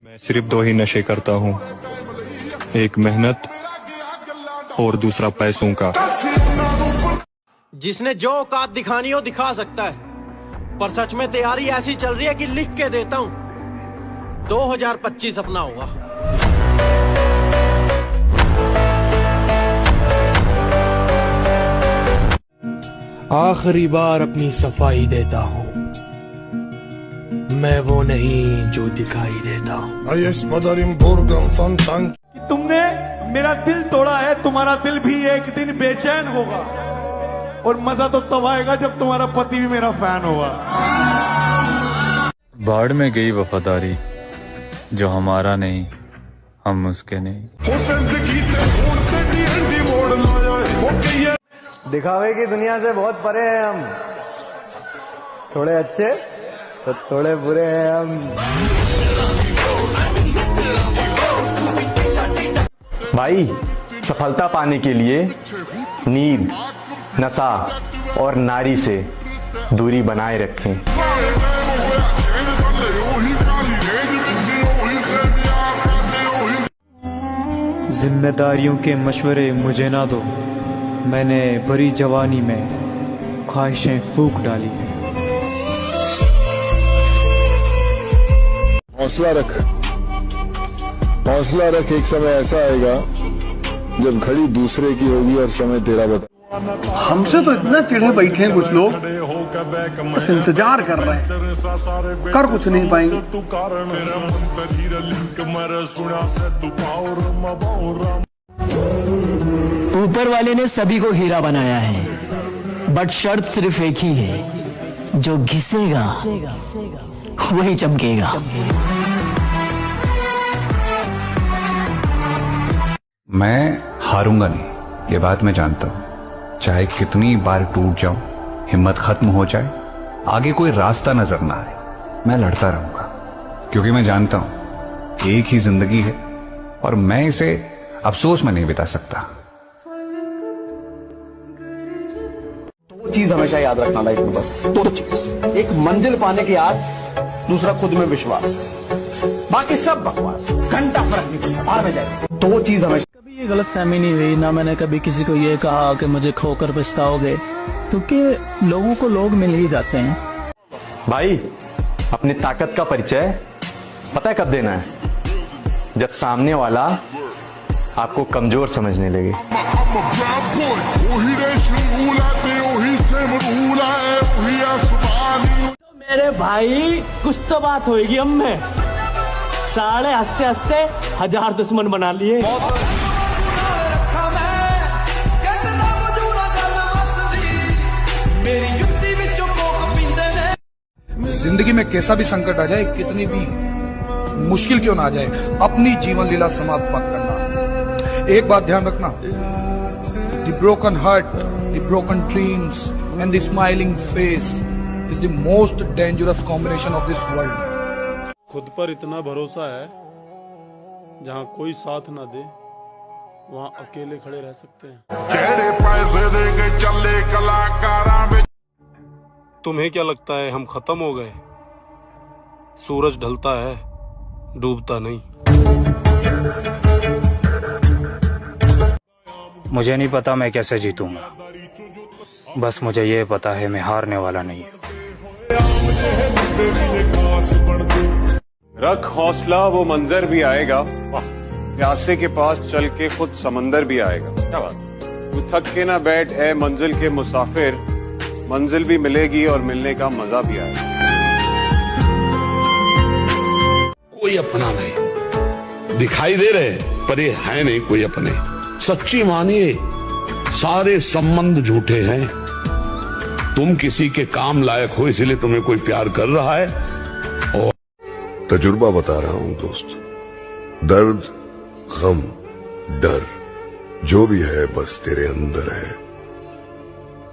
मैं सिर्फ दो ही नशे करता हूँ, एक मेहनत और दूसरा पैसों का। जिसने जो औकात दिखानी हो दिखा सकता है, पर सच में तैयारी ऐसी चल रही है कि लिख के देता हूँ 2025 अपना होगा। आखिरी बार अपनी सफाई देता हूँ, मैं वो नहीं जो दिखाई देता हूँ। तुमने मेरा दिल तोड़ा है, तुम्हारा दिल भी एक दिन बेचैन होगा और मजा तो तब आएगा जब तुम्हारा पति भी मेरा फैन होगा। बाढ़ में गई वफादारी, जो हमारा नहीं हम उसके नहीं। दिखावे की दुनिया से बहुत परे हैं हम, थोड़े अच्छे तो थोड़े बुरे हैं हम। भाई, सफलता पाने के लिए नींद, नशा और नारी से दूरी बनाए रखें। जिम्मेदारियों के मशवरे मुझे ना दो, मैंने भरी जवानी में ख्वाहिशें फूंक डाली। हौसला रख, हौसला रख, एक समय ऐसा आएगा जब घड़ी दूसरे की होगी और समय तेरा बता। हमसे तो इतना चिढ़े बैठे हैं कुछ लोग, बस इंतजार कर रहे हैं, कर कुछ नहीं पाएंगे। ऊपर वाले ने सभी को हीरा बनाया है, बट शर्त सिर्फ एक ही है, जो घिसेगा वही चमकेगा। मैं हारूंगा नहीं, ये बात मैं जानता हूं। चाहे कितनी बार टूट जाऊं, हिम्मत खत्म हो जाए, आगे कोई रास्ता नजर ना आए, मैं लड़ता रहूंगा, क्योंकि मैं जानता हूं एक ही जिंदगी है और मैं इसे अफसोस में नहीं बिता सकता। दो चीज हमेशा याद रखना लाइफ में, बस दो चीज। एक मंजिल पाने की आस, दूसरा खुद में विश्वास। बाकी सब बकवास, घंटा फर्क नहीं पड़ता, बाहर में जाए। दो चीज हमेशा। कभी ये गलत फहमी नहीं हुई, ना मैंने कभी किसी को ये कहा कि मुझे खोकर पछताओगे, क्योंकि लोगों को लोग मिल ही जाते हैं। भाई, अपनी ताकत का परिचय पता है कब देना है? जब सामने वाला आपको कमजोर समझने लगे। मेरे भाई, कुछ तो बात होगी हम में। साढ़े हंसते हंसते 1000 दुश्मन बना लिए। जिंदगी में कैसा भी संकट आ जाए, कितनी भी मुश्किल क्यों ना आ जाए, अपनी जीवन लीला समाप्त मत करना। एक बात ध्यान रखना, the broken heart, the broken dreams and the smiling face is the most dangerous combination of this world. खुद पर इतना भरोसा है, जहाँ कोई साथ ना दे वहाँ अकेले खड़े रह सकते हैं। तुम्हें क्या लगता है हम खत्म हो गए? सूरज ढलता है, डूबता नहीं। मुझे नहीं पता मैं कैसे जीतूंगा, बस मुझे ये पता है मैं हारने वाला नहीं। रख हौसला, वो मंजर भी आएगा। प्यासे के पास चल के खुद समंदर भी आएगा। क्या बात, तू थक के ना बैठ है मंजिल के मुसाफिर, मंजिल भी मिलेगी और मिलने का मजा भी आएगा। कोई अपना नहीं दिखाई दे रहे, पर ये है नहीं कोई अपने। सच्ची मानिए, सारे संबंध झूठे हैं। तुम किसी के काम लायक हो, इसलिए तुम्हें कोई प्यार कर रहा है। और तजुर्बा बता रहा हूं दोस्त, दर्द, गम, डर जो भी है बस तेरे अंदर है।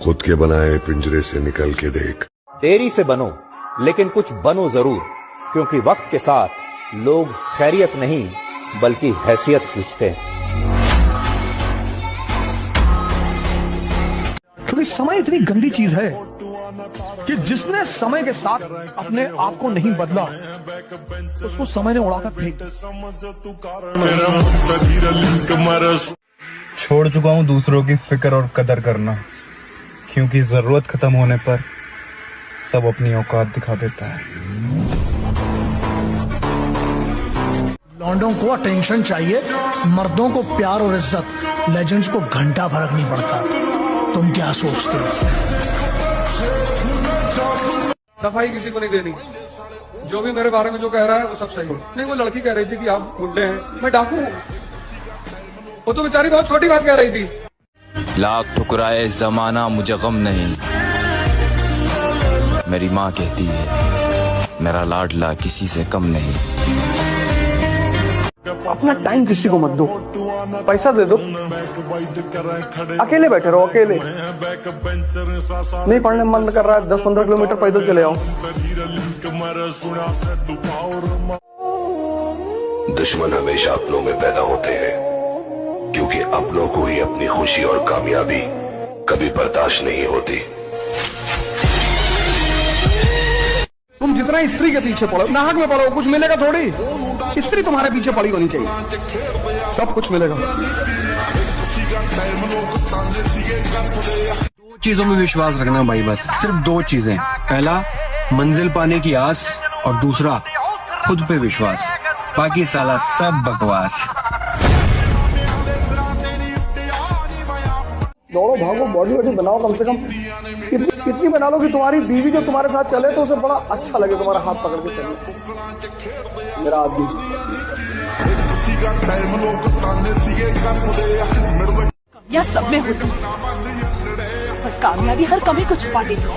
खुद के बनाए पिंजरे से निकल के देख। देरी से बनो, लेकिन कुछ बनो जरूर, क्योंकि वक्त के साथ लोग खैरियत नहीं बल्कि हैसियत पूछते हैं। क्योंकि समय इतनी गंदी चीज है कि जिसने समय के साथ अपने आप को नहीं बदला उसको समय ने उड़ाकर फेंक दिया। छोड़ चुका हूं दूसरों की फिक्र और कदर करना, क्योंकि जरूरत खत्म होने पर सब अपनी औकात दिखा देता है। लौंडों को अटेंशन चाहिए, मर्दों को प्यार और इज्जत, लेजेंड्स को घंटा फर्क नहीं पड़ता। तुम क्या सोचते हो? सफाई किसी को नहीं देनी। जो भी मेरे बारे में जो कह रहा है वो सब सही है। नहीं, वो लड़की कह रही थी कि आप गुंडे हैं, मैं डाकू हूं। वो तो बेचारी बहुत छोटी बात कह रही थी। लाख ठुकराए जमाना मुझे गम नहीं, मेरी माँ कहती है मेरा लाडला किसी से कम नहीं। अपना टाइम किसी को मत दो, पैसा दे दो, अकेले बैठे रहो, अकेले। नहीं पढ़ने मन कर रहा है, 10-15 किलोमीटर पैदल चले आओ। दुश्मन हमेशा अपनों में पैदा होते हैं, क्योंकि अपनों को ही अपनी खुशी और कामयाबी कभी बर्दाश्त नहीं होती। तुम जितना स्त्री के पीछे पड़ो, नाहक में पड़ो, कुछ मिलेगा थोड़ी। स्त्री तुम्हारे पीछे पड़ी होनी चाहिए, सब कुछ मिलेगा। दो चीजों में विश्वास रखना भाई, बस सिर्फ 2 चीजें। पहला मंजिल पाने की आस, और दूसरा खुद पे विश्वास। बाकी साला सब बकवास। दौड़ो भागो, बॉडी वॉडी बनाओ, कम से कम कितनी बना लो कि तुम्हारी बीवी जो तुम्हारे साथ चले तो उसे बड़ा अच्छा लगे, तुम्हारा हाथ पकड़ के चले। मेरा आदमी यह सब में होती है, पर कामयाबी हर कमी को छुपा देती है।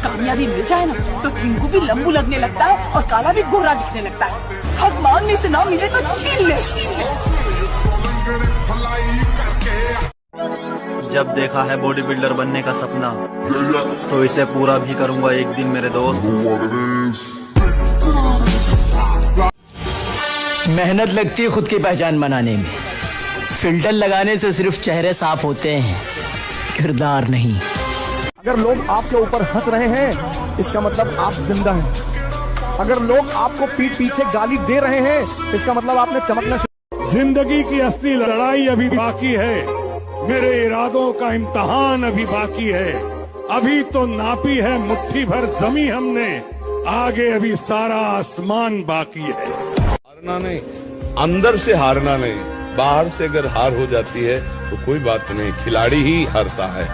कामयाबी मिल जाए ना तो टिंकू भी लंबू लगने लगता है और काला भी गोरा दिखने लगता है। हक मांगने से ना मिले तो छीन ले। जब देखा है बॉडी बिल्डर बनने का सपना, तो इसे पूरा भी करूंगा एक दिन मेरे दोस्त। मेहनत लगती है खुद की पहचान बनाने में। फिल्टर लगाने से सिर्फ चेहरे साफ होते हैं, किरदार नहीं। अगर लोग आपके ऊपर हंस रहे हैं इसका मतलब आप जिंदा हैं। अगर लोग आपको पीठ पीछे गाली दे रहे हैं इसका मतलब आपने चमकना। जिंदगी की असली लड़ाई अभी बाकी है, मेरे इरादों का इम्तहान अभी बाकी है। अभी तो नापी है मुट्ठी भर जमी हमने, आगे अभी सारा आसमान बाकी है। हारना नहीं, अंदर से हारना नहीं। बाहर से अगर हार हो जाती है तो कोई बात नहीं, खिलाड़ी ही हारता है,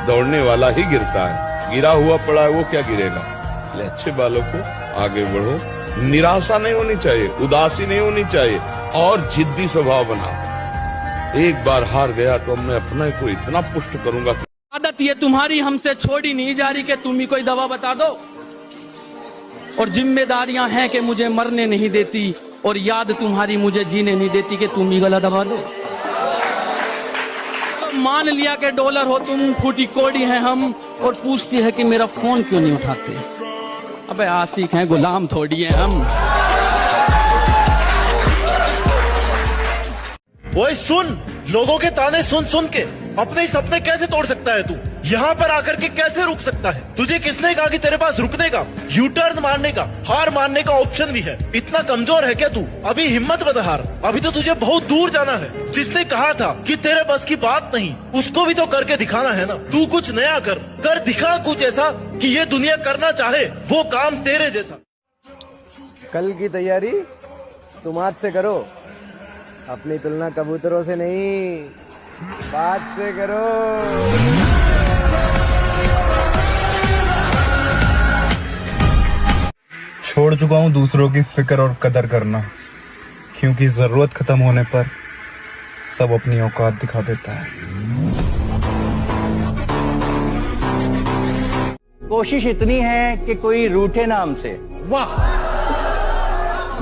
दौड़ने वाला ही गिरता है। गिरा हुआ पड़ा है वो क्या गिरेगा। इसलिए अच्छे बालों को आगे बढ़ो, निराशा नहीं होनी चाहिए, उदासी नहीं होनी चाहिए, और जिद्दी स्वभाव बना। एक बार हार गया तो मैं अपने को इतना पुष्ट करूंगा। आदत ये तुम्हारी हमसे छोड़ी नहीं जा रही कि तुम ही कोई दवा बता दो, और जिम्मेदारियां हैं कि मुझे मरने नहीं देती, और याद तुम्हारी मुझे जीने नहीं देती कि तुम ही गला दबा दो। मान लिया कि डॉलर हो तुम, फूटी कोड़ी हैं हम, और पूछती है कि मेरा फोन क्यों नहीं उठाते। अबे आशिक हैं, गुलाम थोड़ी हैं हम। ओए सुन, लोगों के ताने सुन सुन के अपने ही सपने कैसे तोड़ सकता है तू? यहाँ पर आकर के कैसे रुक सकता है? तुझे किसने कहा कि तेरे पास रुकने का, यू टर्न मारने का, हार मानने का ऑप्शन भी है? इतना कमजोर है क्या तू? अभी हिम्मत मत हार, अभी तो तुझे बहुत दूर जाना है। जिसने कहा था कि तेरे बस की बात नहीं, उसको भी तो करके दिखाना है ना। तू कुछ नया कर दिखा, कुछ ऐसा कि ये दुनिया करना चाहे वो काम तेरे जैसा। कल की तैयारी तुम आज से करो, अपनी तुलना कबूतरों से नहीं, बात से करो। छोड़ चुका हूं दूसरों की फिक्र और कदर करना, क्योंकि जरूरत खत्म होने पर सब अपनी औकात दिखा देता है। कोशिश इतनी है कि कोई रूठे ना हमसे, वाह,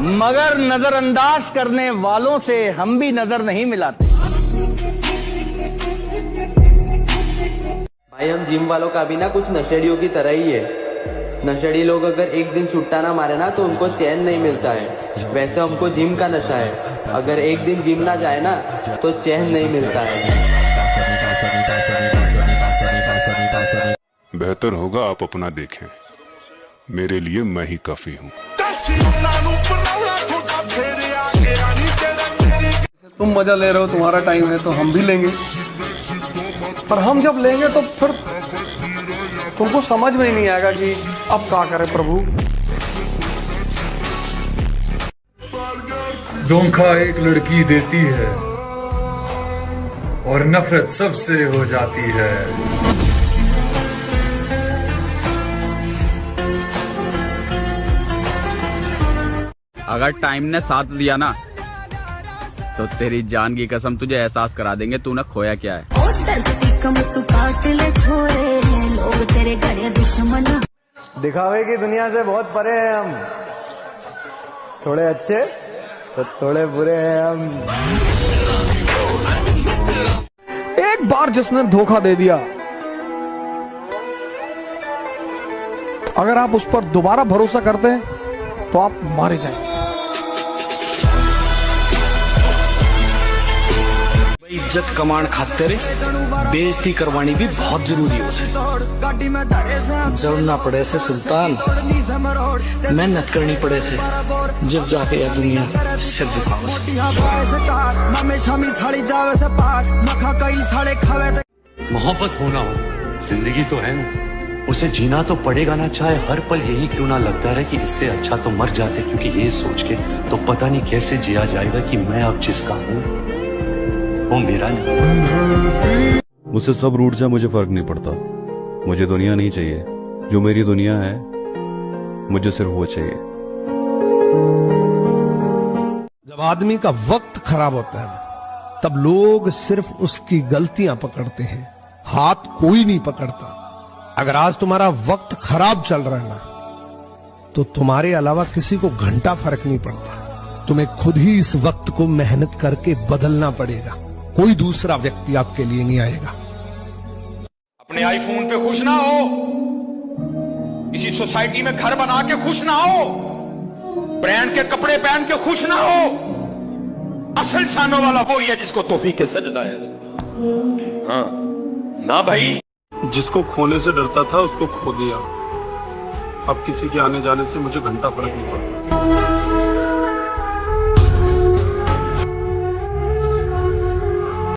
मगर नजरअंदाज करने वालों से हम भी नजर नहीं मिलाते। भाई हम जिम वालों का भी ना कुछ नशेड़ियों की तरह ही है। नशेड़ी लोग अगर एक दिन सुट्टा ना मारे ना तो उनको चैन नहीं मिलता है, वैसे हमको जिम का नशा है। अगर एक दिन जिम ना जाए ना तो चैन नहीं मिलता है। बेहतर होगा आप अपना देखें। मेरे लिए मैं ही काफी हूँ। तुम मजा ले रहे हो, तुम्हारा टाइम है तो हम भी लेंगे, पर हम जब लेंगे तो फिर तुमको समझ में ही नहीं आएगा कि अब क्या करें प्रभु। धोखा एक लड़की देती है और नफरत सबसे हो जाती है। अगर टाइम ने साथ दिया ना तो तेरी जान की कसम तुझे एहसास करा देंगे तूने खोया क्या है। दिखावे की दुनिया से बहुत परे हैं हम, थोड़े अच्छे तो थोड़े बुरे हैं हम। एक बार जिसने धोखा दे दिया, अगर आप उस पर दोबारा भरोसा करते हैं तो आप मारे जाएंगे। इज्जत कमाण खातिर बेइज्जती करवानी भी बहुत जरूरी हो। जरूर ना पड़े से सुल्तान, मेहनत करनी पड़े से जब जाके यह दुनिया सिर झुकाओ। मोहब्बत होना हो, जिंदगी तो है ना, उसे जीना तो पड़ेगा ना, चाहे हर पल यही क्यों ना लगता रहे कि इससे अच्छा तो मर जाते, क्योंकि ये सोच के तो पता नहीं कैसे जिया जाएगा कि मैं अब जिसका हूँ वो मेरा नहीं। मुझसे सब रूठ जाए मुझे फर्क नहीं पड़ता, मुझे दुनिया नहीं चाहिए, जो मेरी दुनिया है मुझे सिर्फ वो चाहिए। जब आदमी का वक्त खराब होता है तब लोग सिर्फ उसकी गलतियां पकड़ते हैं, हाथ कोई नहीं पकड़ता। अगर आज तुम्हारा वक्त खराब चल रहा है ना, तो तुम्हारे अलावा किसी को घंटा फर्क नहीं पड़ता। तुम्हें खुद ही इस वक्त को मेहनत करके बदलना पड़ेगा, कोई दूसरा व्यक्ति आपके लिए नहीं आएगा। अपने आईफोन पे खुश ना हो, इसी सोसाइटी में घर बना के खुश ना हो, ब्रांड के कपड़े पहन के खुश ना हो। असल शानों वाला वो ही है जिसको तौफीक के सजदा है। हाँ ना भाई, जिसको खोने से डरता था उसको खो दिया, अब किसी के आने जाने से मुझे घंटा फर्क नहीं पड़ता।